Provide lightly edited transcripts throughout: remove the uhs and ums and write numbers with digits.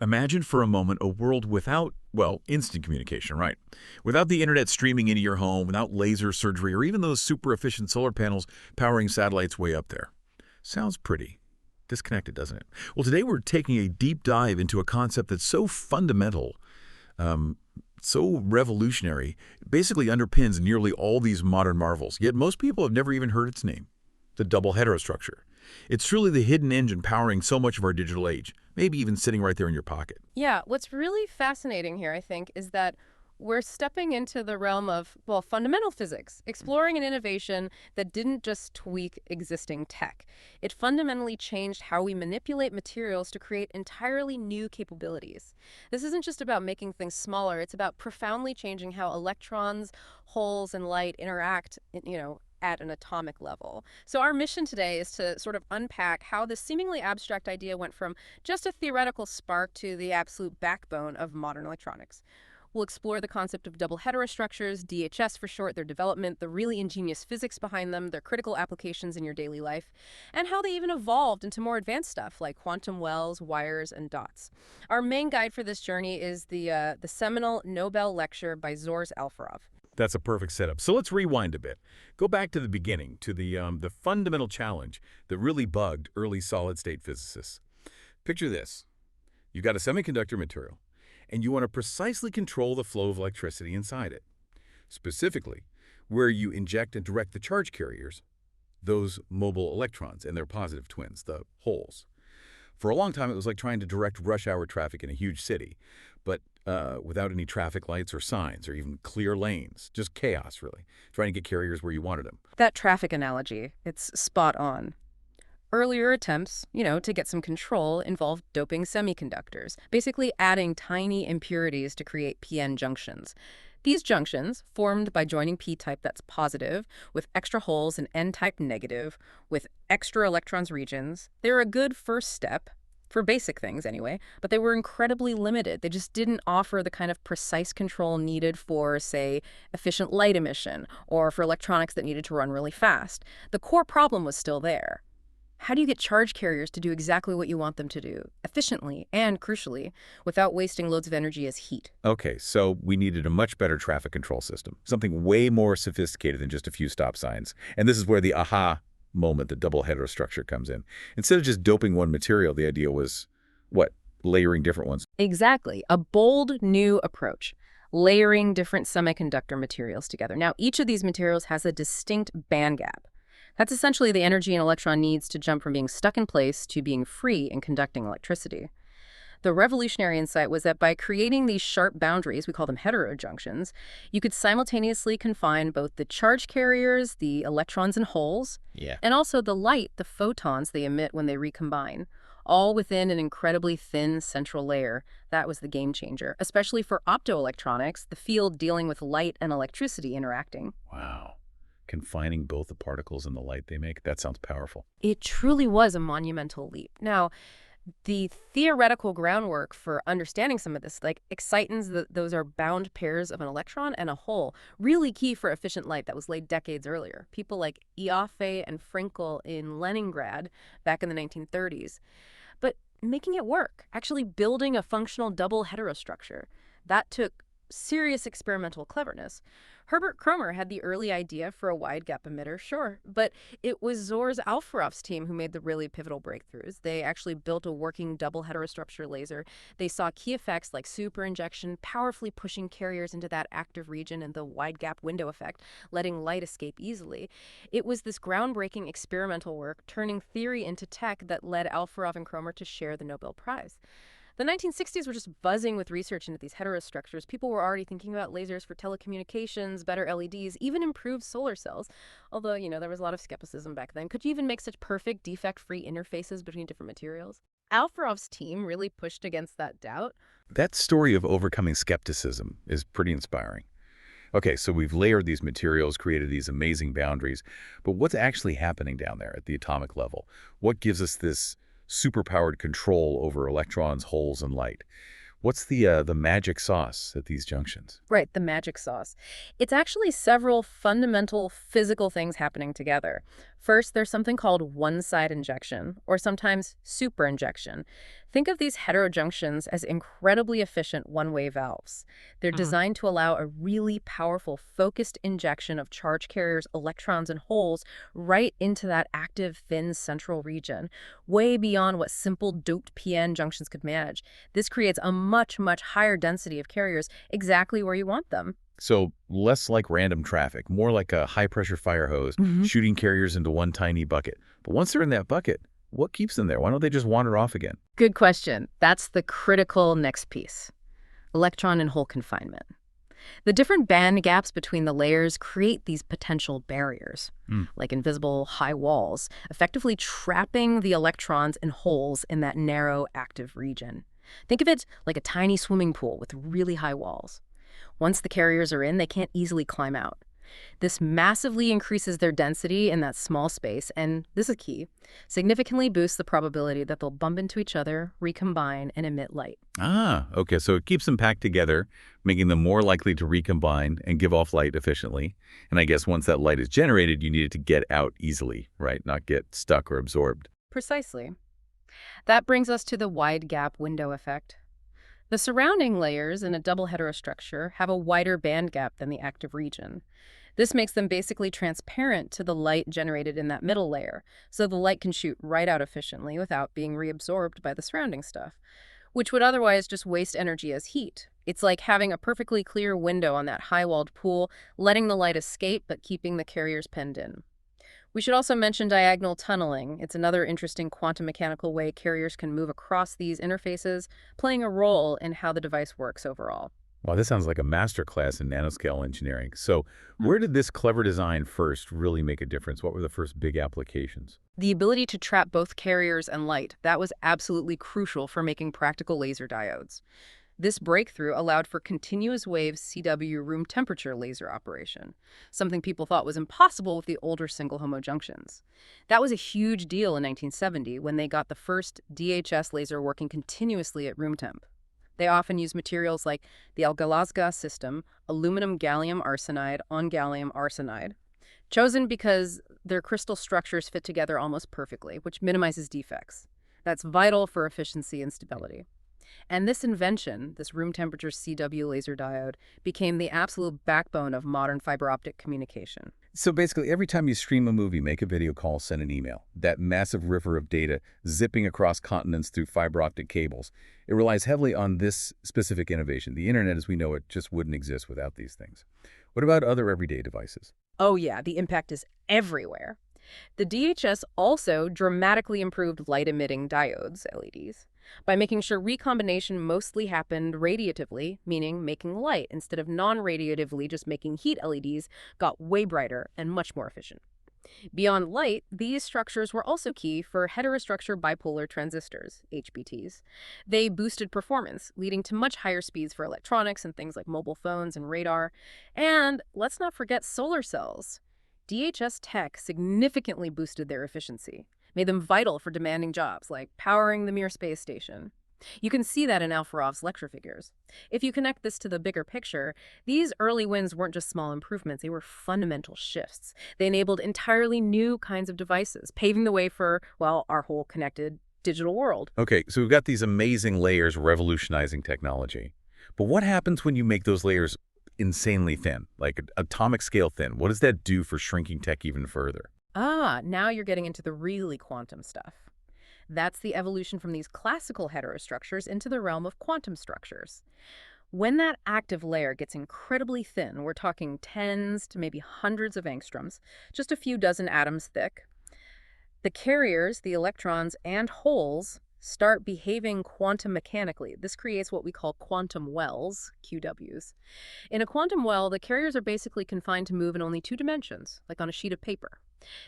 Imagine for a moment a world without, well, instant communication, right? Without the internet streaming into your home, without laser surgery, or even those super efficient solar panels powering satellites way up there. Sounds pretty disconnected, doesn't it? Well, today we're taking a deep dive into a concept that's so fundamental, um, so revolutionary, basically underpins nearly all these modern marvels. Yet most people have never even heard its name, the double heterostructure. It's truly the hidden engine powering so much of our digital age, maybe even sitting right there in your pocket. Yeah, what's really fascinating here, I think, is that we're stepping into the realm of, well, fundamental physics, exploring an innovation that didn't just tweak existing tech. It fundamentally changed how we manipulate materials to create entirely new capabilities. This isn't just about making things smaller, it's about profoundly changing how electrons, holes, and light interact, at an atomic level. So our mission today is to sort of unpack how this seemingly abstract idea went from just a theoretical spark to the absolute backbone of modern electronics. We'll explore the concept of double heterostructures, DHS for short, their development, the really ingenious physics behind them, their critical applications in your daily life, and how they even evolved into more advanced stuff like quantum wells, wires, and dots. Our main guide for this journey is the seminal Nobel Lecture by Zhores Alferov. That's a perfect setup. So let's rewind a bit. Go back to the beginning, to the fundamental challenge that really bugged early solid-state physicists. Picture this. You've got a semiconductor material, and you want to precisely control the flow of electricity inside it. Specifically, where you inject and direct the charge carriers, those mobile electrons and their positive twins, the holes. For a long time, it was like trying to direct rush hour traffic in a huge city, but without any traffic lights or signs or even clear lanes. Just chaos, really, trying to get carriers where you wanted them. That traffic analogy, it's spot on. Earlier attempts, to get some control involved doping semiconductors, basically adding tiny impurities to create p-n junctions. These junctions, formed by joining p-type that's positive with extra holes and n-type negative with extra electrons regions, they're a good first step, for basic things anyway, but they were incredibly limited. They just didn't offer the kind of precise control needed for, say, efficient light emission or for electronics that needed to run really fast. The core problem was still there. How do you get charge carriers to do exactly what you want them to do, efficiently and, crucially, without wasting loads of energy as heat? Okay, so we needed a much better traffic control system, something way more sophisticated than just a few stop signs. And this is where the aha moment, the double heterostructure, comes in. Instead of just doping one material, the idea was, what, layering different ones. Exactly. A bold new approach, layering different semiconductor materials together. Now, each of these materials has a distinct band gap. That's essentially the energy an electron needs to jump from being stuck in place to being free and conducting electricity. The revolutionary insight was that by creating these sharp boundaries, we call them heterojunctions, you could simultaneously confine both the charge carriers, the electrons and holes, Yeah. and also the light, the photons they emit when they recombine, all within an incredibly thin central layer. That was the game changer, especially for optoelectronics, the field dealing with light and electricity interacting. Wow. Confining both the particles and the light they make, that sounds powerful. It truly was a monumental leap. Now, the theoretical groundwork for understanding some of this, like excitons, those are bound pairs of an electron and a hole, really key for efficient light that was laid decades earlier. People like Ioffe and Frenkel in Leningrad back in the 1930s. But making it work, actually building a functional double heterostructure, that took serious experimental cleverness. Herbert Kromer had the early idea for a wide gap emitter, sure, but it was Zhores Alferov's team who made the really pivotal breakthroughs. They actually built a working double heterostructure laser. They saw key effects like superinjection, powerfully pushing carriers into that active region, and the wide gap window effect, letting light escape easily. It was this groundbreaking experimental work, turning theory into tech, that led Alferov and Kromer to share the Nobel Prize. The 1960s were just buzzing with research into these heterostructures. People were already thinking about lasers for telecommunications, better LEDs, even improved solar cells. Although, there was a lot of skepticism back then. Could you even make such perfect, defect-free interfaces between different materials? Alferov's team really pushed against that doubt. That story of overcoming skepticism is pretty inspiring. Okay, so we've layered these materials, created these amazing boundaries, but what's actually happening down there at the atomic level? What gives us this superpowered control over electrons, holes, and light? What's the magic sauce at these junctions? Right, the magic sauce. It's actually several fundamental physical things happening together. First, there's something called one-side injection, or sometimes superinjection. Think of these heterojunctions as incredibly efficient one-way valves. They're designed to allow a really powerful focused injection of charge carriers, electrons, and holes right into that active, thin central region, way beyond what simple doped PN junctions could manage. This creates a much, much higher density of carriers exactly where you want them. So less like random traffic, more like a high-pressure fire hose, shooting carriers into one tiny bucket. But once they're in that bucket, what keeps them there? Why don't they just wander off again? Good question. That's the critical next piece. Electron and hole confinement. The different band gaps between the layers create these potential barriers, like invisible high walls, effectively trapping the electrons and holes in that narrow active region. Think of it like a tiny swimming pool with really high walls. Once the carriers are in, they can't easily climb out. This massively increases their density in that small space, and this is key, significantly boosts the probability that they'll bump into each other, recombine, and emit light. Ah, okay, so it keeps them packed together, making them more likely to recombine and give off light efficiently. And I guess once that light is generated, you need it to get out easily, right? Not get stuck or absorbed. Precisely. That brings us to the wide gap window effect. The surrounding layers in a double heterostructure have a wider band gap than the active region. This makes them basically transparent to the light generated in that middle layer, so the light can shoot right out efficiently without being reabsorbed by the surrounding stuff, which would otherwise just waste energy as heat. It's like having a perfectly clear window on that high-walled pool, letting the light escape but keeping the carriers penned in. We should also mention diagonal tunneling. It's another interesting quantum mechanical way carriers can move across these interfaces, playing a role in how the device works overall. Wow, this sounds like a masterclass in nanoscale engineering. So where did this clever design first really make a difference? What were the first big applications? The ability to trap both carriers and light, that was absolutely crucial for making practical laser diodes. This breakthrough allowed for continuous wave CW room temperature laser operation, something people thought was impossible with the older single homo junctions. That was a huge deal in 1970 when they got the first DHS laser working continuously at room temp. They often use materials like the Algalazga system, aluminum gallium arsenide on gallium arsenide, chosen because their crystal structures fit together almost perfectly, which minimizes defects. That's vital for efficiency and stability. And this invention, this room temperature CW laser diode, became the absolute backbone of modern fiber optic communication. So basically, every time you stream a movie, make a video call, send an email, that massive river of data zipping across continents through fiber optic cables, it relies heavily on this specific innovation. The internet as we know it just wouldn't exist without these things. What about other everyday devices? Oh yeah, the impact is everywhere. The DHS also dramatically improved light-emitting diodes, LEDs, by making sure recombination mostly happened radiatively, meaning making light instead of non-radiatively just making heat. LEDs got way brighter and much more efficient. Beyond light, these structures were also key for heterostructure bipolar transistors, HBTs. They boosted performance, leading to much higher speeds for electronics and things like mobile phones and radar. And let's not forget solar cells. DHS tech significantly boosted their efficiency, made them vital for demanding jobs like powering the Mir space station. You can see that in Alferov's lecture figures. If you connect this to the bigger picture, these early wins weren't just small improvements, they were fundamental shifts. They enabled entirely new kinds of devices, paving the way for, well, our whole connected digital world. Okay, so we've got these amazing layers revolutionizing technology. But what happens when you make those layers insanely thin, like atomic scale thin? What does that do for shrinking tech even further? Now you're getting into the really quantum stuff. That's the evolution from these classical heterostructures into the realm of quantum structures. When that active layer gets incredibly thin, we're talking tens to maybe hundreds of angstroms, just a few dozen atoms thick, the carriers, the electrons, and holes start behaving quantum mechanically. This creates what we call quantum wells, QWs. In a quantum well, the carriers are basically confined to move in only two dimensions, like on a sheet of paper.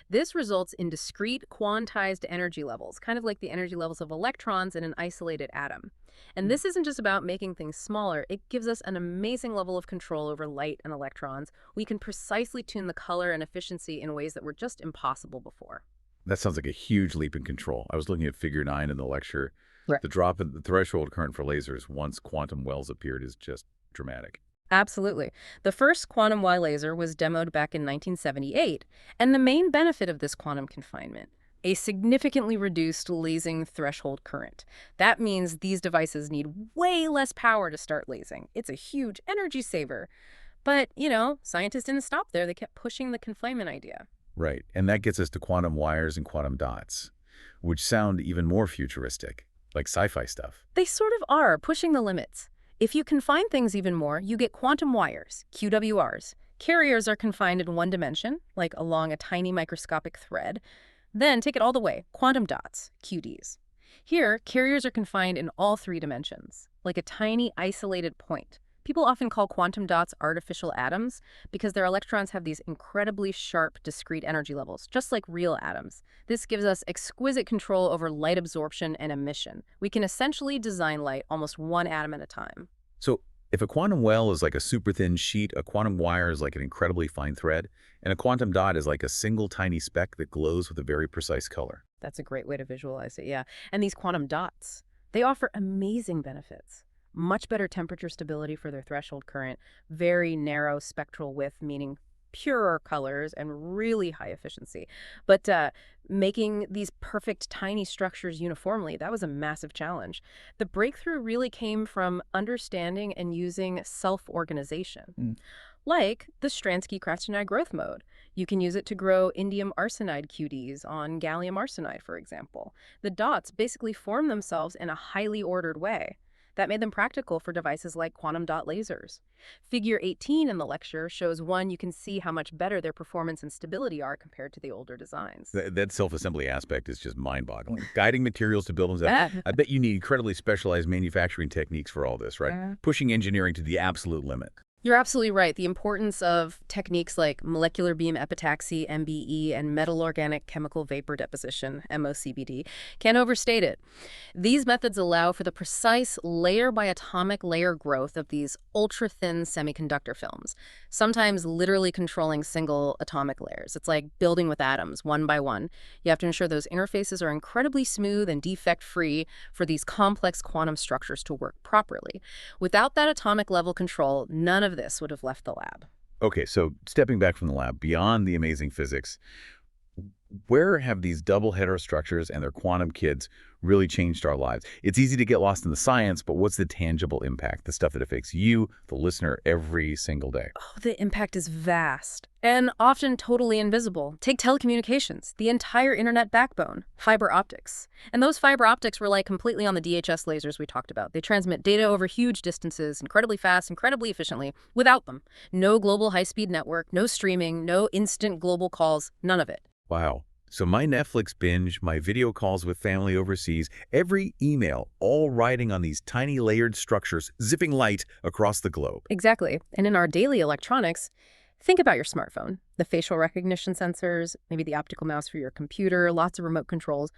This results in discrete quantized energy levels, kind of like the energy levels of electrons in an isolated atom. And this isn't just about making things smaller, it gives us an amazing level of control over light and electrons. We can precisely tune the color and efficiency in ways that were just impossible before. That sounds like a huge leap in control. I was looking at figure 9 in the lecture. Right. The drop in the threshold current for lasers once quantum wells appeared is just dramatic. Absolutely. The first quantum Y laser was demoed back in 1978, and the main benefit of this quantum confinement, a significantly reduced lasing threshold current. That means these devices need way less power to start lasing. It's a huge energy saver. But, scientists didn't stop there. They kept pushing the confinement idea. Right. And that gets us to quantum wires and quantum dots, which sound even more futuristic, like sci-fi stuff. They sort of are pushing the limits. If you confine things even more, you get quantum wires, QWRs. Carriers are confined in one dimension, like along a tiny microscopic thread. Then take it all the way, quantum dots, QDs. Here, carriers are confined in all three dimensions, like a tiny isolated point. People often call quantum dots artificial atoms because their electrons have these incredibly sharp, discrete energy levels, just like real atoms. This gives us exquisite control over light absorption and emission. We can essentially design light almost one atom at a time. So if a quantum well is like a super thin sheet, a quantum wire is like an incredibly fine thread, and a quantum dot is like a single tiny speck that glows with a very precise color. That's a great way to visualize it, yeah. And these quantum dots, they offer amazing benefits. Much better temperature stability for their threshold current, very narrow spectral width, meaning purer colors and really high efficiency. But making these perfect tiny structures uniformly, that was a massive challenge. The breakthrough really came from understanding and using self-organization. Like the Stransky-Krasnodar growth mode. You can use it to grow indium arsenide QDs on gallium arsenide, for example. The dots basically form themselves in a highly ordered way. That made them practical for devices like quantum dot lasers. Figure 18 in the lecture shows one you can see how much better their performance and stability are compared to the older designs. That self-assembly aspect is just mind-boggling. Guiding materials to build them. Yeah. I bet you need incredibly specialized manufacturing techniques for all this, right? Yeah. Pushing engineering to the absolute limit. You're absolutely right. The importance of techniques like molecular beam epitaxy, MBE, and metal organic chemical vapor deposition, MOCVD, can't overstate it. These methods allow for the precise layer by atomic layer growth of these ultra-thin semiconductor films, sometimes literally controlling single atomic layers. It's like building with atoms, one by one. You have to ensure those interfaces are incredibly smooth and defect-free for these complex quantum structures to work properly. Without that atomic level control, none of this would have left the lab. Okay, so stepping back from the lab, beyond the amazing physics, where have these double heterostructures and their quantum kids really changed our lives? It's easy to get lost in the science, but what's the tangible impact, the stuff that affects you, the listener, every single day? Oh, the impact is vast and often totally invisible. Take telecommunications, the entire internet backbone, fiber optics. And those fiber optics rely completely on the DHS lasers we talked about. They transmit data over huge distances, incredibly fast, incredibly efficiently. Without them, no global high-speed network, no streaming, no instant global calls, none of it. Wow. So my Netflix binge, my video calls with family overseas, every email, all riding on these tiny layered structures, zipping light across the globe. Exactly. And in our daily electronics, think about your smartphone, the facial recognition sensors, maybe the optical mouse for your computer, lots of remote controls,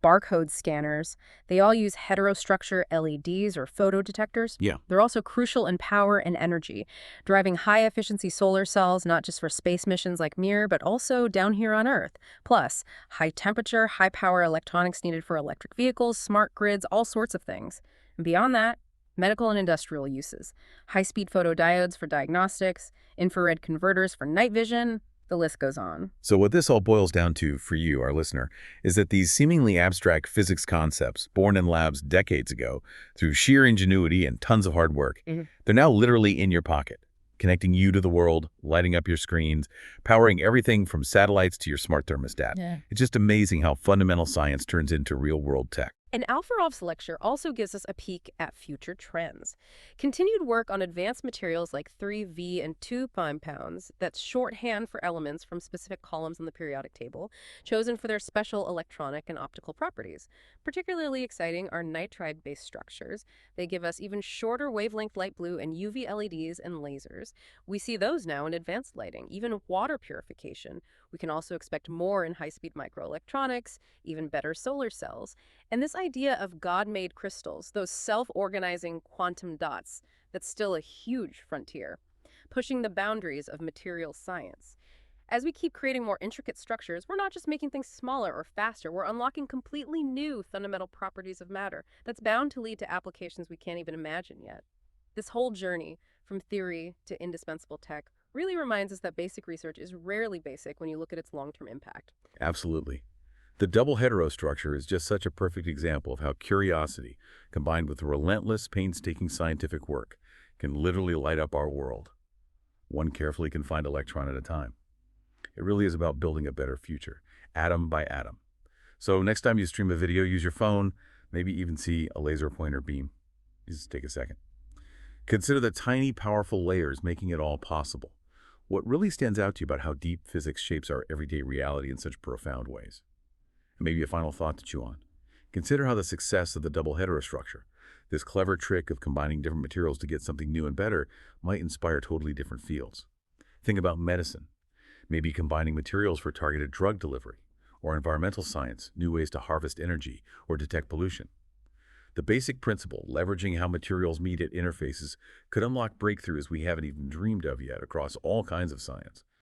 barcode scanners. They all use heterostructure LEDs or photodetectors. Yeah. They're also crucial in power and energy, driving high-efficiency solar cells, not just for space missions like Mir, but also down here on Earth. Plus, high-temperature, high-power electronics needed for electric vehicles, smart grids, all sorts of things. And beyond that, medical and industrial uses. High-speed photodiodes for diagnostics, infrared converters for night vision, the list goes on. So what this all boils down to for you, our listener, is that these seemingly abstract physics concepts, born in labs decades ago, through sheer ingenuity and tons of hard work, they're now literally in your pocket, connecting you to the world, lighting up your screens, powering everything from satellites to your smart thermostat. Yeah. It's just amazing how fundamental science turns into real-world tech. And Alferov's lecture also gives us a peek at future trends. Continued work on advanced materials like 3V and 2' compounds, that's shorthand for elements from specific columns in the periodic table, chosen for their special electronic and optical properties. Particularly exciting are nitride-based structures. They give us even shorter wavelength light blue and UV LEDs and lasers. We see those now in advanced lighting, even water purification. We can also expect more in high-speed microelectronics, even better solar cells. And this idea of God-made crystals, those self-organizing quantum dots, that's still a huge frontier, pushing the boundaries of material science. As we keep creating more intricate structures, we're not just making things smaller or faster, we're unlocking completely new fundamental properties of matter that's bound to lead to applications we can't even imagine yet. This whole journey, from theory to indispensable tech, really reminds us that basic research is rarely basic when you look at its long-term impact. Absolutely. The double heterostructure is just such a perfect example of how curiosity, combined with relentless, painstaking scientific work, can literally light up our world, one carefully confined electron at a time. It really is about building a better future, atom by atom. So next time you stream a video, use your phone, maybe even see a laser pointer beam. Just take a second. Consider the tiny, powerful layers making it all possible. What really stands out to you about how deep physics shapes our everyday reality in such profound ways? And maybe a final thought to chew on. Consider how the success of the double heterostructure, this clever trick of combining different materials to get something new and better, might inspire totally different fields. Think about medicine, maybe combining materials for targeted drug delivery, or environmental science, new ways to harvest energy or detect pollution. The basic principle, leveraging how materials meet at interfaces, could unlock breakthroughs we haven't even dreamed of yet across all kinds of science.